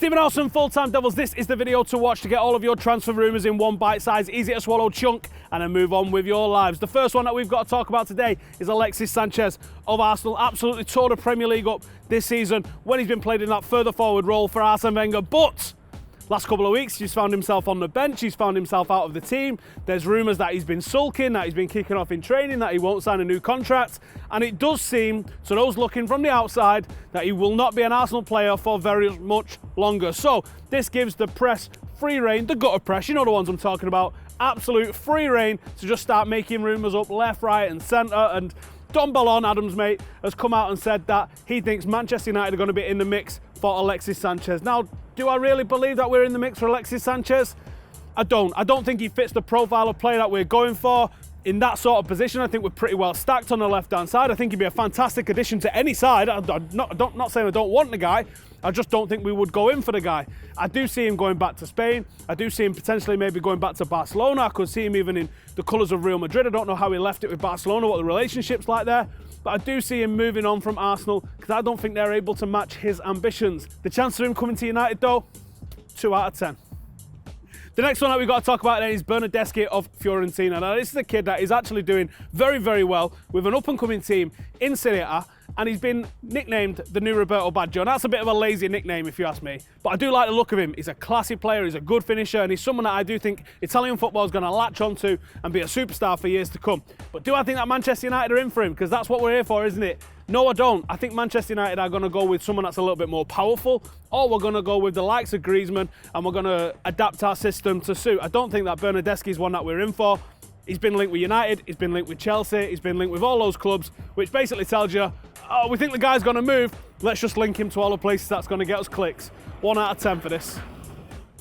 Stephen Howson, Full-Time Devils. This is the video to watch to get all of your transfer rumours in one bite-sized, easy-to-swallow chunk and then move on with your lives. The first one that we've got to talk about today is Alexis Sanchez of Arsenal. Absolutely tore the Premier League up this season when he's been played in that further forward role for Arsene Wenger. But last couple of weeks, he's found himself on the bench, he's found himself out of the team. There's rumours that he's been sulking, that he's been kicking off in training, that he won't sign a new contract. And it does seem, to those looking from the outside, that he will not be an Arsenal player for very much longer. So this gives the press free rein, the gutter press, you know the ones I'm talking about, absolute free rein to just start making rumours up left, right and centre. And Don Ballon, Adam's mate, has come out and said that he thinks Manchester United are going to be in the mix for Alexis Sanchez. Now, do I really believe that we're in the mix for Alexis Sanchez? I don't. I don't think he fits the profile of player that we're going for. In that sort of position, I think we're pretty well stacked on the left-hand side. I think he'd be a fantastic addition to any side. I'm not saying I don't want the guy. I just don't think we would go in for the guy. I do see him going back to Spain. I do see him potentially maybe going back to Barcelona. I could see him even in the colours of Real Madrid. I don't know how he left it with Barcelona, what the relationship's like there. But I do see him moving on from Arsenal because I don't think they're able to match his ambitions. The chance of him coming to United though, 2 out of 10. The next one that we've got to talk about then is Bernardeschi of Fiorentina. Now this is a kid that is actually doing very, very well with an up-and-coming team in Serie A, and he's been nicknamed the new Roberto Baggio. And that's a bit of a lazy nickname if you ask me, but I do like the look of him. He's a classy player, he's a good finisher, and he's someone that I do think Italian football is going to latch onto and be a superstar for years to come. But do I think that Manchester United are in for him? Because that's what we're here for, isn't it? No, I don't. I think Manchester United are going to go with someone that's a little bit more powerful, or we're going to go with the likes of Griezmann and we're going to adapt our system to suit. I don't think that Bernardeschi is one that we're in for. He's been linked with United, he's been linked with Chelsea, he's been linked with all those clubs, which basically tells you, oh, we think the guy's going to move, let's just link him to all the places that's going to get us clicks. 1 out of 10 for this.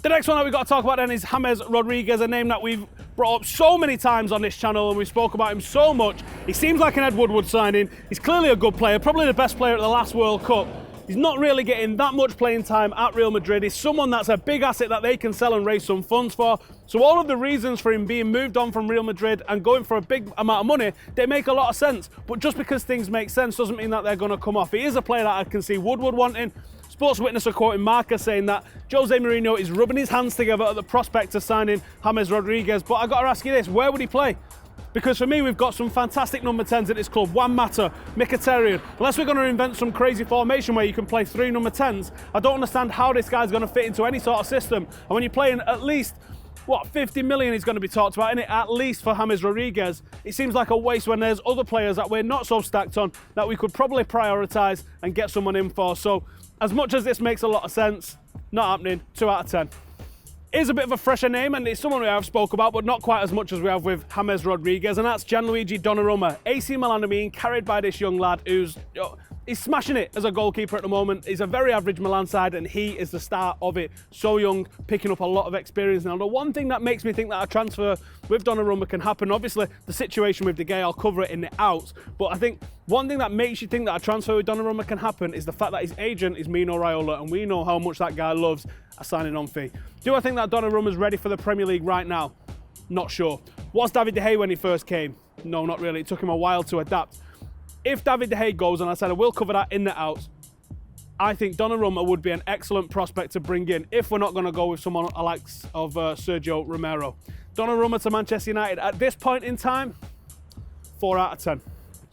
The next one that we've got to talk about then is James Rodriguez, a name that we've brought up so many times on this channel and we spoke about him so much. He seems like an Ed Woodward signing. He's clearly a good player, probably the best player at the last World Cup. He's not really getting that much playing time at Real Madrid. He's someone that's a big asset that they can sell and raise some funds for. So all of the reasons for him being moved on from Real Madrid and going for a big amount of money, they make a lot of sense. But just because things make sense doesn't mean that they're going to come off. He is a player that I can see Woodward wanting. Sports Witness are quoting Marca saying that Jose Mourinho is rubbing his hands together at the prospect of signing James Rodriguez. But I got to ask you this, where would he play? Because for me, we've got some fantastic number 10s at this club. Juan Mata, Mkhitaryan. Unless we're going to invent some crazy formation where you can play 3 number 10s, I don't understand how this guy's going to fit into any sort of system. And when you're playing at least, 50 million is going to be talked about, innit? At least for James Rodriguez. It seems like a waste when there's other players that we're not so stacked on that we could probably prioritise and get someone in for. So as much as this makes a lot of sense, not happening. 2 out of 10. Is a bit of a fresher name, and it's someone we have spoke about, but not quite as much as we have with James Rodriguez, and that's Gianluigi Donnarumma. AC Milan are being carried by this young lad who's he's smashing it as a goalkeeper at the moment. He's a very average Milan side, and he is the star of it. So young, picking up a lot of experience now. The one thing that makes me think that a transfer with Donnarumma can happen, obviously the situation with De Gea, I'll cover it in the outs, but I think one thing that makes you think that a transfer with Donnarumma can happen is the fact that his agent is Mino Raiola, and we know how much that guy loves a signing on fee. Do I think that Donnarumma's ready for the Premier League right now? Not sure. Was David De Gea when he first came? No, not really. It took him a while to adapt. If David De Gea goes, and I said I will cover that in the outs, I think Donnarumma would be an excellent prospect to bring in if we're not going to go with someone like Sergio Romero. Donnarumma to Manchester United at this point in time, 4 out of 10.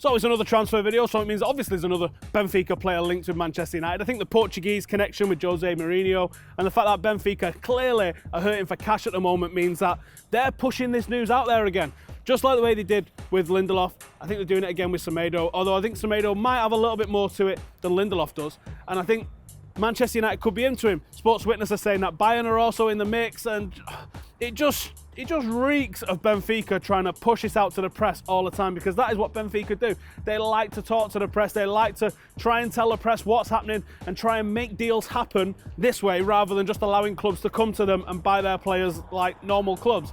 So it's another transfer video, so it means obviously there's another Benfica player linked with Manchester United. I think the Portuguese connection with Jose Mourinho and the fact that Benfica clearly are hurting for cash at the moment means that they're pushing this news out there again. Just like the way they did with Lindelof, I think they're doing it again with Semedo, although I think Semedo might have a little bit more to it than Lindelof does. And I think Manchester United could be into him. Sports Witness are saying that Bayern are also in the mix, and it just reeks of Benfica trying to push this out to the press all the time, because that is what Benfica do. They like to talk to the press, they like to try and tell the press what's happening and try and make deals happen this way rather than just allowing clubs to come to them and buy their players like normal clubs.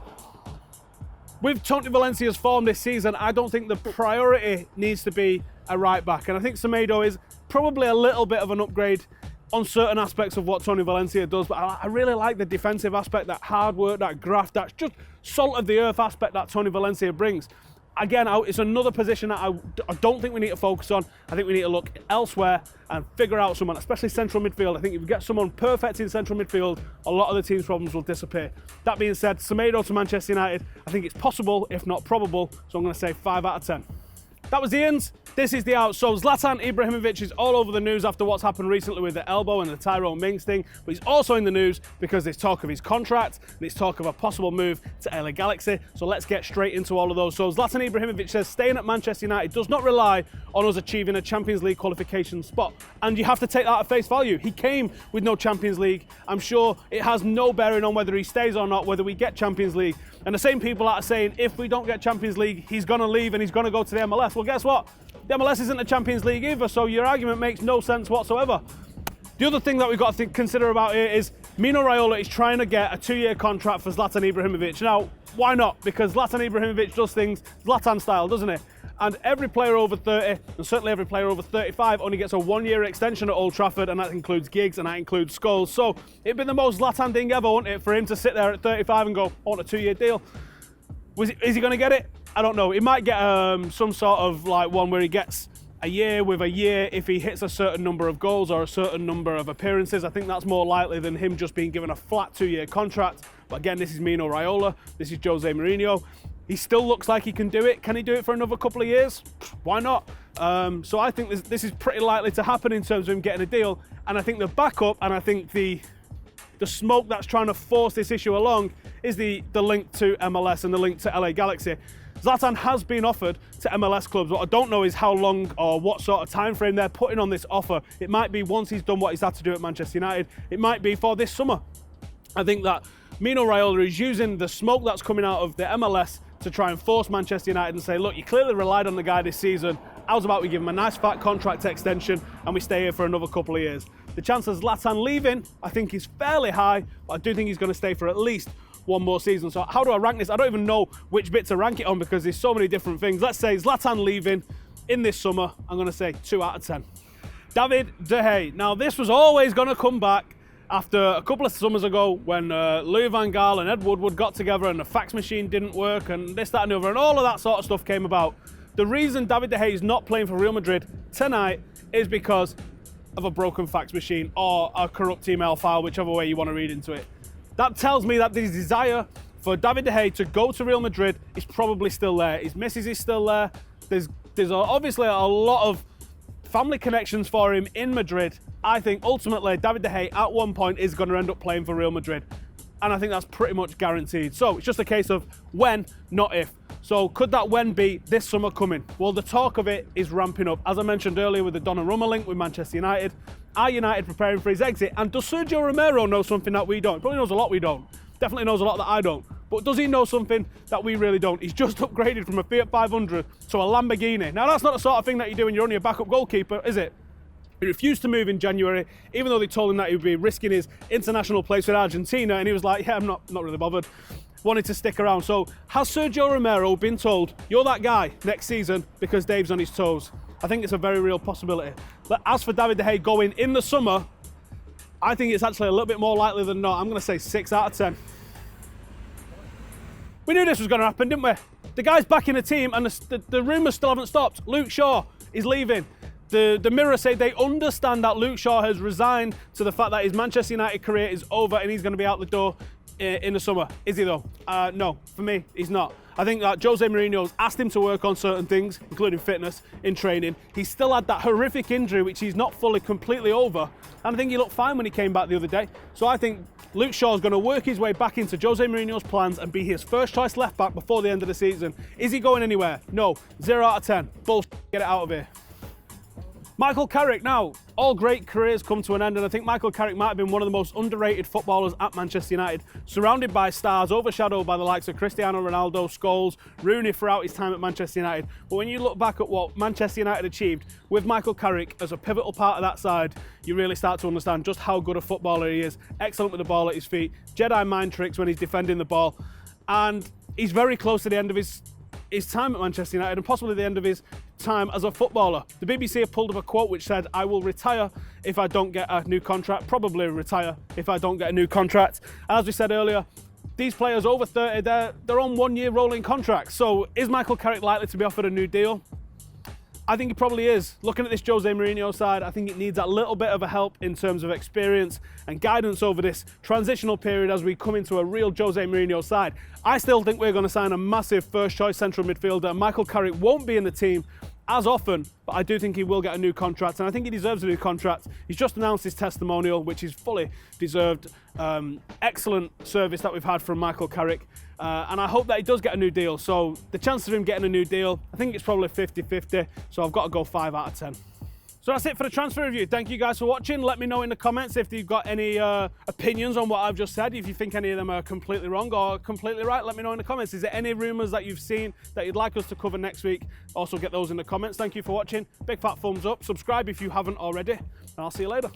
With Tony Valencia's form this season, I don't think the priority needs to be a right back, and I think Semedo is probably a little bit of an upgrade on certain aspects of what Tony Valencia does, but I really like the defensive aspect, that hard work, that graft, that just salt of the earth aspect that Tony Valencia brings. again, it's another position that I don't think we need to focus on. I think we need to look elsewhere and figure out someone, especially central midfield. I think if we get someone perfect in central midfield, a lot of the team's problems will disappear. That being said, Semedo to Manchester United, I think it's possible, if not probable, so I'm going to say 5 out of 10. That was the ins, this is the outs. So Zlatan Ibrahimovic is all over the news after what's happened recently with the elbow and the Tyrone Mings thing, but he's also in the news because there's talk of his contract and there's talk of a possible move to LA Galaxy. So let's get straight into all of those. So Zlatan Ibrahimovic says staying at Manchester United does not rely on us achieving a Champions League qualification spot. And you have to take that at face value. He came with no Champions League. I'm sure it has no bearing on whether he stays or not, whether we get Champions League. And the same people that are saying if we don't get Champions League, he's going to leave and he's going to go to the MLS. Well, guess what? The MLS isn't the Champions League either, so your argument makes no sense whatsoever. The other thing that we've got to consider about here is Mino Raiola is trying to get a 2-year contract for Zlatan Ibrahimovic. Now, why not? Because Zlatan Ibrahimovic does things Zlatan style, doesn't he? And every player over 30, and certainly every player over 35, only gets a 1-year extension at Old Trafford, and that includes gigs and that includes goals. So it'd be the most Zlatan thing ever, wouldn't it, for him to sit there at 35 and go, I want a 2-year deal. Is he going to get it? I don't know. He might get some sort of like one where he gets a year with a year if he hits a certain number of goals or a certain number of appearances. I think that's more likely than him just being given a flat 2-year contract. But again, this is Mino Raiola. This is Jose Mourinho. He still looks like he can do it. Can he do it for another couple of years? Why not? So I think this is pretty likely to happen in terms of him getting a deal. And I think the backup and I think the smoke that's trying to force this issue along is the link to MLS and the link to LA Galaxy. Zlatan has been offered to MLS clubs. What I don't know is how long or what sort of time frame they're putting on this offer. It might be once he's done what he's had to do at Manchester United. It might be for this summer. I think that Mino Raiola is using the smoke that's coming out of the MLS to try and force Manchester United and say, look, you clearly relied on the guy this season. How's about we give him a nice fat contract extension and we stay here for another couple of years? The chance of Zlatan leaving, I think, is fairly high, but I do think he's going to stay for at least one more season. So how do I rank this? I don't even know which bit to rank it on because there's so many different things. Let's say Zlatan leaving in this summer, I'm going to say 2 out of 10. David De Gea. Now, this was always going to come back after a couple of summers ago when Louis van Gaal and Ed Woodward got together and the fax machine didn't work and this, that and the other and all of that sort of stuff came about. The reason David De Gea is not playing for Real Madrid tonight is because of a broken fax machine or a corrupt email file, whichever way you want to read into it. That tells me that the desire for David De Gea to go to Real Madrid is probably still there. His missus is still there. There's obviously a lot of family connections for him in Madrid. I think ultimately David De Gea at one point is going to end up playing for Real Madrid. And I think that's pretty much guaranteed. So it's just a case of when, not if. So could that when be this summer coming? Well, the talk of it is ramping up. As I mentioned earlier with the Donnarumma link with Manchester United, are United preparing for his exit? And does Sergio Romero know something that we don't? Probably knows a lot we don't. Definitely knows a lot that I don't. But does he know something that we really don't? He's just upgraded from a Fiat 500 to a Lamborghini. Now, that's not the sort of thing that you do when you're only a backup goalkeeper, is it? He refused to move in January, even though they told him that he would be risking his international place with Argentina, and he was like, yeah, I'm not really bothered. Wanted to stick around. So has Sergio Romero been told, you're that guy next season because Dave's on his toes? I think it's a very real possibility. But as for David De Gea going in the summer, I think it's actually a little bit more likely than not. I'm going to say 6 out of 10. We knew this was going to happen, didn't we? The guy's back in the team and the rumours still haven't stopped. Luke Shaw is leaving. The Mirror say they understand that Luke Shaw has resigned to the fact that his Manchester United career is over and he's going to be out the door in the summer. Is he though? No, for me, he's not. I think that Jose Mourinho's asked him to work on certain things, including fitness in training. He still had that horrific injury, which he's not fully completely over. And I think he looked fine when he came back the other day. So I think Luke Shaw's going to work his way back into Jose Mourinho's plans and be his first choice left back before the end of the season. Is he going anywhere? No. 0 out of 10. Bullshit. Get it out of here. Michael Carrick. Now, all great careers come to an end, and I think Michael Carrick might have been one of the most underrated footballers at Manchester United, surrounded by stars, overshadowed by the likes of Cristiano Ronaldo, Scholes, Rooney throughout his time at Manchester United. But when you look back at what Manchester United achieved with Michael Carrick as a pivotal part of that side, you really start to understand just how good a footballer he is. Excellent with the ball at his feet, Jedi mind tricks when he's defending the ball, and he's very close to the end of his time at Manchester United and possibly the end of his time as a footballer. The BBC have pulled up a quote which said, I will retire if I don't get a new contract, probably retire if I don't get a new contract. And as we said earlier, these players over 30, they're on 1 year rolling contracts. So is Michael Carrick likely to be offered a new deal? I think he probably is. Looking at this Jose Mourinho side, I think it needs a little bit of a help in terms of experience and guidance over this transitional period as we come into a real Jose Mourinho side. I still think we're going to sign a massive first choice central midfielder. Michael Carrick won't be in the team as often, but I do think he will get a new contract, and I think he deserves a new contract. He's just announced his testimonial, which is fully deserved. Excellent service that we've had from Michael Carrick, and I hope that he does get a new deal. So the chances of him getting a new deal, I think it's probably 50-50, so I've got to go 5 out of 10. So that's it for the transfer review. Thank you guys for watching. Let me know in the comments if you've got any opinions on what I've just said. If you think any of them are completely wrong or completely right, let me know in the comments. Is there any rumours that you've seen that you'd like us to cover next week? Also get those in the comments. Thank you for watching. Big fat thumbs up. Subscribe if you haven't already. And I'll see you later.